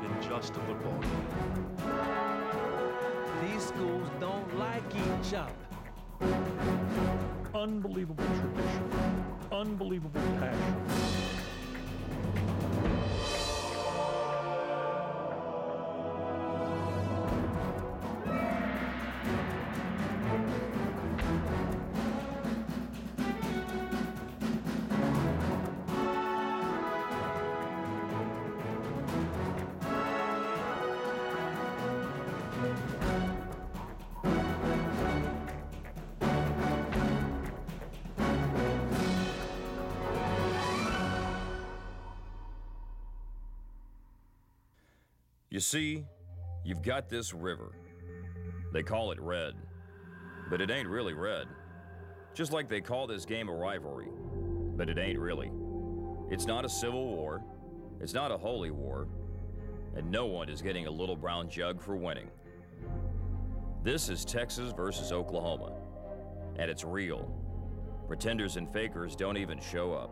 than just a football game. These schools don't like each other. Unbelievable tradition, unbelievable passion. You see, you've got this river. They call it red, but it ain't really red. Just like they call this game a rivalry, but it ain't really. It's not a civil war, it's not a holy war, and no one is getting a little brown jug for winning. This is Texas versus Oklahoma, and it's real. Pretenders and fakers don't even show up.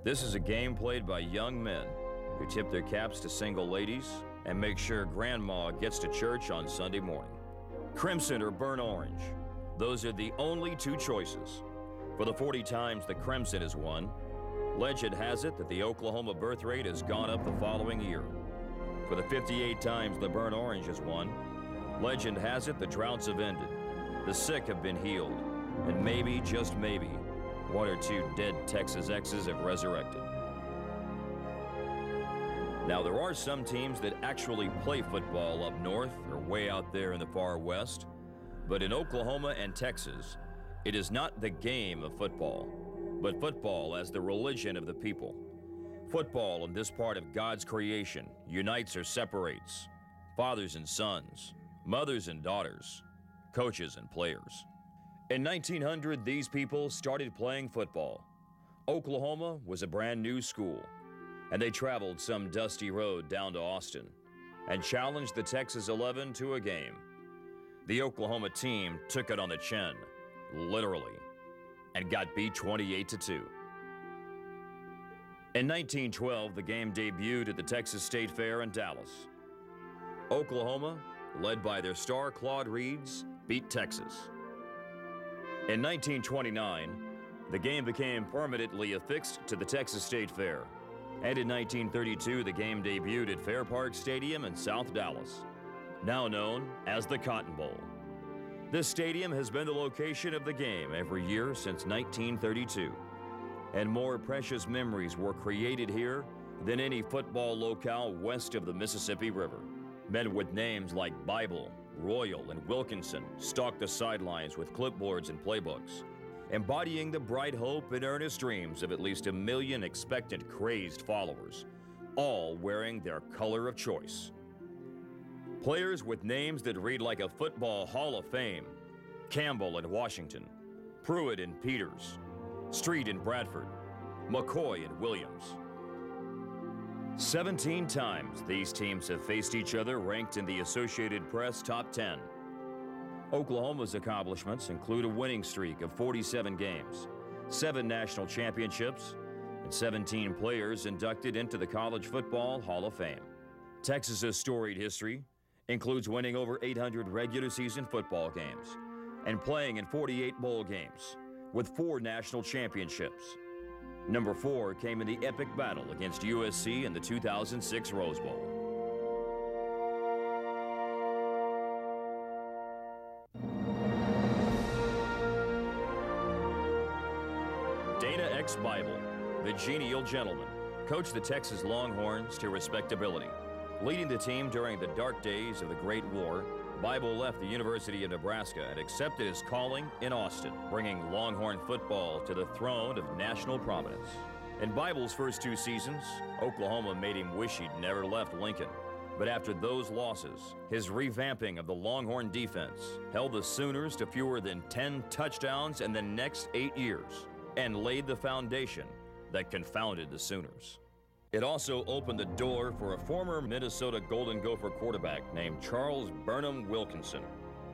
This is a game played by young men who tip their caps to single ladies and make sure grandma gets to church on Sunday morning. Crimson or burnt orange, those are the only two choices. For the 40 times the Crimson has won, legend has it that the Oklahoma birth rate has gone up the following year. For the 58 times the burnt orange has won, legend has it the droughts have ended, the sick have been healed, and maybe, just maybe, one or two dead Texas X's have resurrected. Now, there are some teams that actually play football up north or way out there in the far west, but in Oklahoma and Texas, it is not the game of football, but football as the religion of the people. Football in this part of God's creation unites or separates fathers and sons, mothers and daughters, coaches and players. In 1900, these people started playing football. Oklahoma was a brand new school, and they traveled some dusty road down to Austin and challenged the Texas 11 to a game. The Oklahoma team took it on the chin, literally, and got beat 28-2. In 1912, the game debuted at the Texas State Fair in Dallas. Oklahoma, led by their star Claude Reeds, beat Texas. In 1929, the game became permanently affixed to the Texas State Fair. And in 1932, the game debuted at Fair Park Stadium in South Dallas, now known as the Cotton Bowl. This stadium has been the location of the game every year since 1932, and more precious memories were created here than any football locale west of the Mississippi River. Men with names like Bible, Royal, and Wilkinson stalked the sidelines with clipboards and playbooks, embodying the bright hope and earnest dreams of at least 1 million expectant, crazed followers, all wearing their color of choice. Players with names that read like a football Hall of Fame: Campbell and Washington, Pruitt and Peters, Street and Bradford, McCoy and Williams. 17 times these teams have faced each other, ranked in the Associated Press top 10. Oklahoma's accomplishments include a winning streak of 47 games, 7 national championships, and 17 players inducted into the College Football Hall of Fame. Texas's storied history includes winning over 800 regular season football games and playing in 48 bowl games with 4 national championships. Number 4 came in the epic battle against USC in the 2006 Rose Bowl. Dana X. Bible, the genial gentleman, coached the Texas Longhorns to respectability. Leading the team during the dark days of the Great War, Bible left the University of Nebraska and accepted his calling in Austin, bringing Longhorn football to the throne of national prominence. In Bible's first 2 seasons, Oklahoma made him wish he'd never left Lincoln. But after those losses, his revamping of the Longhorn defense held the Sooners to fewer than 10 touchdowns in the next 8 years and laid the foundation that confounded the Sooners. It also opened the door for a former Minnesota Golden Gopher quarterback named Charles Burnham Wilkinson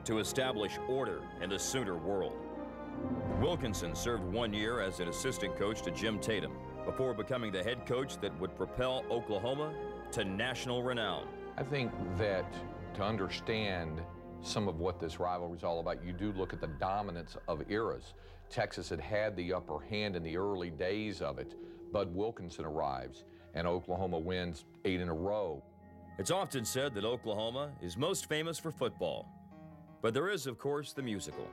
to establish order in the Sooner world. Wilkinson served 1 year as an assistant coach to Jim Tatum before becoming the head coach that would propel Oklahoma to national renown. I think that to understand some of what this rivalry is all about, you do look at the dominance of eras. Texas had the upper hand in the early days of it. Bud Wilkinson arrives, and Oklahoma wins 8 in a row. It's often said that Oklahoma is most famous for football. But there is, of course, the musical.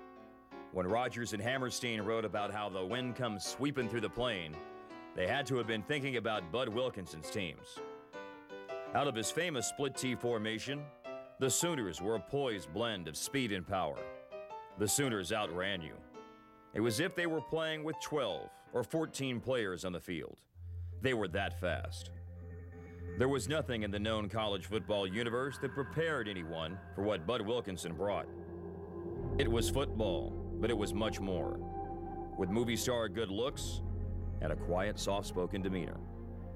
When Rodgers and Hammerstein wrote about how the wind comes sweeping through the plain, they had to have been thinking about Bud Wilkinson's teams. Out of his famous split T formation, the Sooners were a poised blend of speed and power. The Sooners outran you. It was as if they were playing with 12 or 14 players on the field. They were that fast. There was nothing in the known college football universe that prepared anyone for what Bud Wilkinson brought. It was football, but it was much more. With movie star good looks and a quiet, soft-spoken demeanor,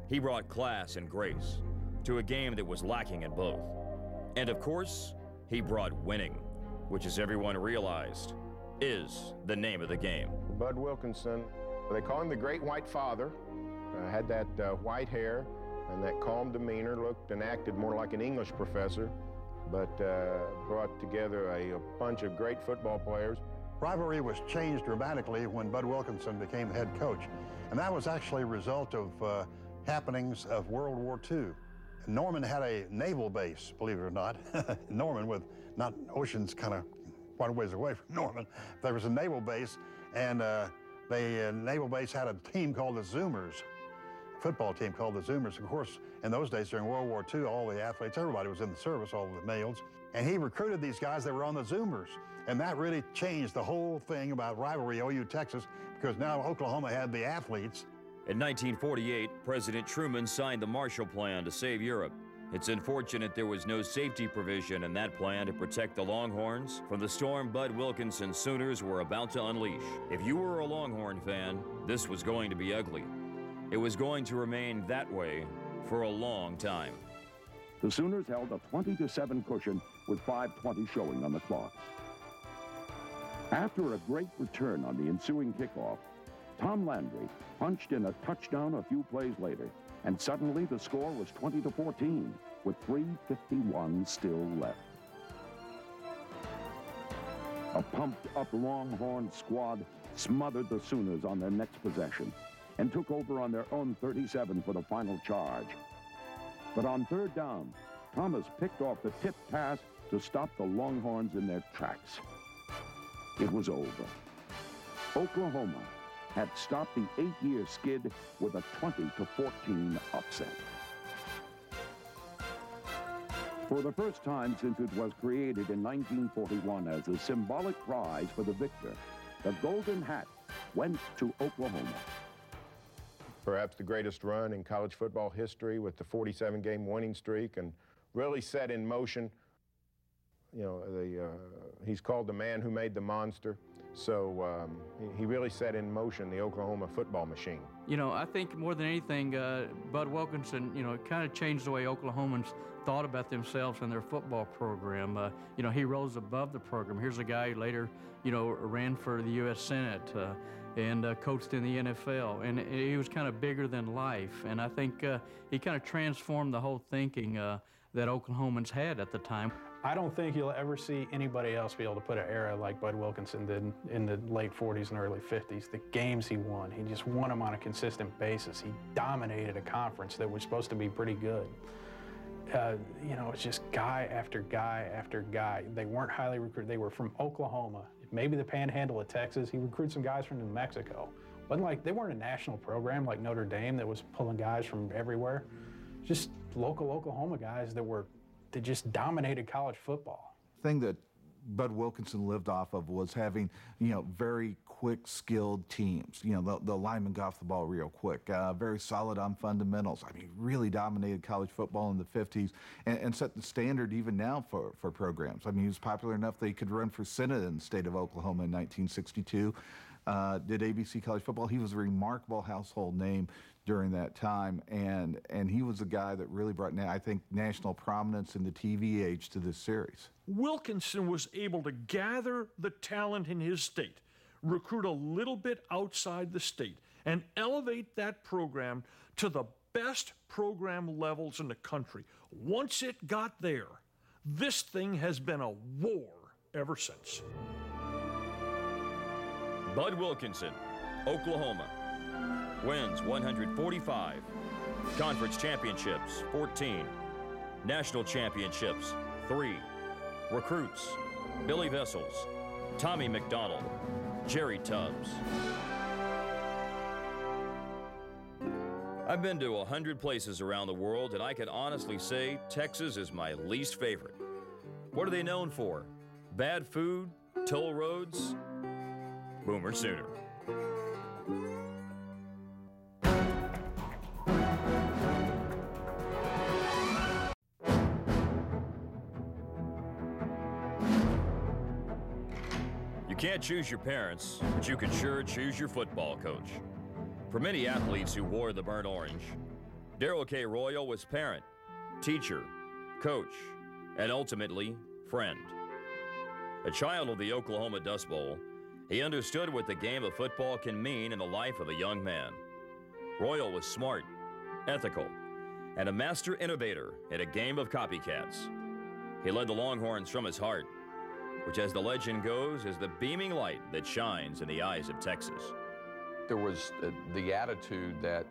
he brought class and grace to a game that was lacking in both. And of course, he brought winning, which, as everyone realized, is the name of the game. Bud Wilkinson, they call him the Great White Father, had that white hair and that calm demeanor, looked and acted more like an English professor, but brought together a bunch of great football players. Rivalry was changed dramatically when Bud Wilkinson became head coach, and that was actually a result of happenings of World War II. Norman had a naval base, believe it or not. Norman, with not oceans kind of quite a ways away from Norman. There was a naval base, and the naval base had a team called the Zoomers, a football team called the Zoomers. Of course, in those days during World War II, all the athletes, everybody was in the service, all the males. And he recruited these guys that were on the Zoomers. And that really changed the whole thing about rivalry, OU Texas, because now Oklahoma had the athletes. In 1948, President Truman signed the Marshall Plan to save Europe. It's unfortunate there was no safety provision in that plan to protect the Longhorns from the storm Bud Wilkinson Sooners were about to unleash. If you were a Longhorn fan, this was going to be ugly. It was going to remain that way for a long time. The Sooners held a 20-7 cushion with 5:20 showing on the clock. After a great return on the ensuing kickoff, Tom Landry punched in a touchdown a few plays later, and suddenly the score was 20-14, with 3:51 still left. A pumped-up Longhorn squad smothered the Sooners on their next possession and took over on their own 37 for the final charge. But on third down, Thomas picked off the tip pass to stop the Longhorns in their tracks. It was over. Oklahoma had stopped the 8-year skid with a 20-14 upset. For the first time since it was created in 1941 as a symbolic prize for the victor, the Golden Hat went to Oklahoma. Perhaps the greatest run in college football history with the 47-game winning streak, and really set in motion, he's called the man who made the monster. So he really set in motion the Oklahoma football machine. I think more than anything, Bud Wilkinson, kind of changed the way Oklahomans thought about themselves and their football program. He rose above the program. Here's a guy who later, ran for the U.S. Senate and coached in the NFL. And he was kind of bigger than life. And I think he kind of transformed the whole thinking that Oklahomans had at the time. I don't think you'll ever see anybody else be able to put an era like Bud Wilkinson did in the late 40s and early 50s. The games he won, he just won them on a consistent basis. He dominated a conference that was supposed to be pretty good. It's just guy after guy after guy. They weren't highly recruited. They were from Oklahoma, maybe the panhandle of Texas. He recruited some guys from New Mexico. Wasn't like they weren't a national program like Notre Dame that was pulling guys from everywhere. Just local Oklahoma guys that just dominated college football. The thing that Bud Wilkinson lived off of was having, very quick, skilled teams. The linemen got off the ball real quick, very solid on fundamentals. Really dominated college football in the 50s and set the standard even now for programs. He was popular enough that he could run for Senate in the state of Oklahoma in 1962. Did ABC College Football. He was a remarkable household name during that time, and he was a guy that really brought, I think, national prominence in the TV age to this series. Wilkinson was able to gather the talent in his state, recruit a little bit outside the state, and elevate that program to the best program levels in the country. Once it got there, this thing has been a war ever since. Bud Wilkinson, Oklahoma, wins 145, conference championships 14, national championships 3, recruits Billy Vessels, Tommy McDonald, Jerry Tubbs. I've been to 100 places around the world, and I can honestly say Texas is my least favorite. What are they known for? Bad food, toll roads? Boomer Sooner. You can't choose your parents, but you can sure choose your football coach. For many athletes who wore the burnt orange, Darrell K. Royal was parent, teacher, coach, and ultimately, friend. A child of the Oklahoma Dust Bowl, he understood what the game of football can mean in the life of a young man. Royal was smart, ethical, and a master innovator in a game of copycats. He led the Longhorns from his heart, which, as the legend goes, is the beaming light that shines in the eyes of Texas. There was the attitude that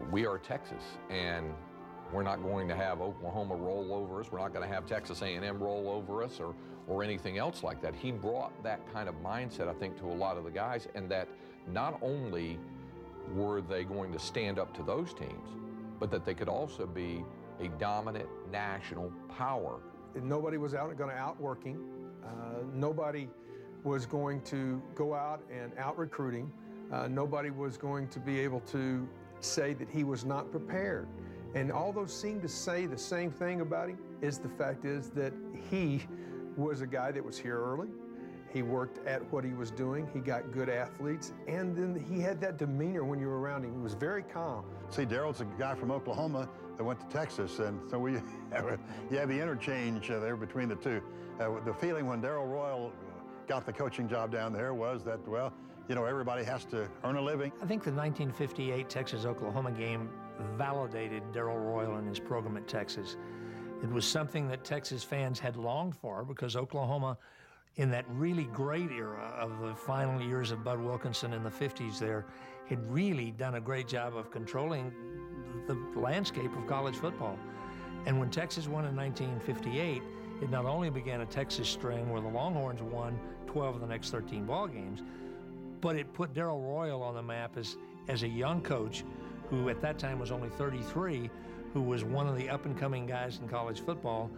we are Texas, and we're not going to have Oklahoma roll over us. We're not going to have Texas A&M roll over us or anything else like that. He brought that kind of mindset, I think, to a lot of the guys, and that not only were they going to stand up to those teams, but that they could also be a dominant national power. Nobody was going to outworking. Nobody was going to go out and out-recruiting. Nobody was going to be able to say that he was not prepared. And all those seem to say the same thing about him. The fact is that he was a guy that was here early. He worked at what he was doing. He got good athletes. And then he had that demeanor when you were around him. He was very calm. See, Darrell's a guy from Oklahoma that went to Texas, and so you have the interchange there between the two. The feeling when Darrell Royal got the coaching job down there was that, well, you know, everybody has to earn a living. I think the 1958 Texas-Oklahoma game validated Darrell Royal and his program at Texas. It was something that Texas fans had longed for because Oklahoma, in that really great era of the final years of Bud Wilkinson in the 50s there, had really done a great job of controlling the landscape of college football. And when Texas won in 1958, it not only began a Texas string where the Longhorns won 12 of the next 13 ball games, but it put Darrell Royal on the map as a young coach who at that time was only 33, who was one of the up-and-coming guys in college football.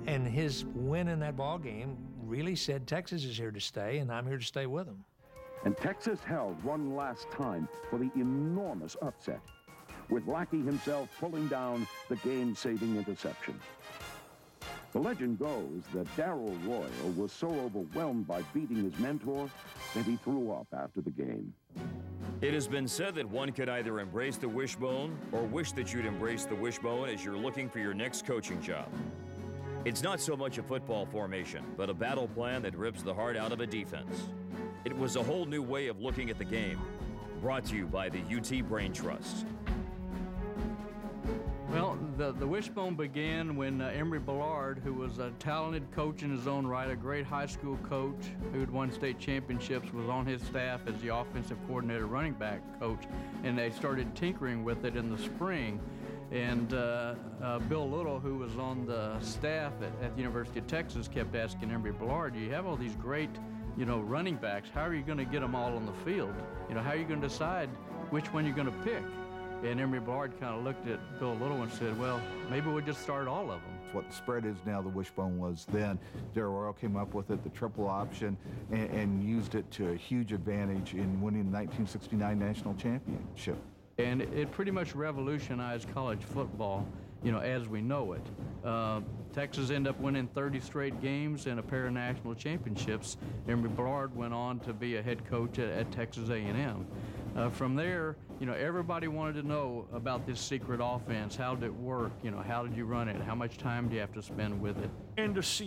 And his win in that ball game really said Texas is here to stay, and I'm here to stay with them. And Texas held one last time for the enormous upset, with Lackey himself pulling down the game-saving interception. The legend goes that Darrell Royal was so overwhelmed by beating his mentor that he threw up after the game. It has been said that one could either embrace the wishbone or wish that you'd embrace the wishbone as you're looking for your next coaching job. It's not so much a football formation, but a battle plan that rips the heart out of a defense. It was a whole new way of looking at the game, brought to you by the UT Brain Trust. Well, the wishbone began when Emory Bellard, who was a talented coach in his own right, a great high school coach who had won state championships, was on his staff as the offensive coordinator running back coach, and they started tinkering with it in the spring. And Bill Little, who was on the staff at the University of Texas, kept asking Emory Bellard, you have all these great, running backs. How are you going to get them all on the field? How are you going to decide which one you're going to pick? And Emory Bellard kind of looked at Bill Little and said, well, maybe we'll just start all of them. What the spread is now, the wishbone was then. Darrell Royal came up with it, the triple option, and used it to a huge advantage in winning the 1969 national championship. And it pretty much revolutionized college football, as we know it. Texas ended up winning 30 straight games and a pair of national championships. Emory Bellard went on to be a head coach at Texas A&M. From there, everybody wanted to know about this secret offense. How did it work? How did you run it? How much time do you have to spend with it? And to see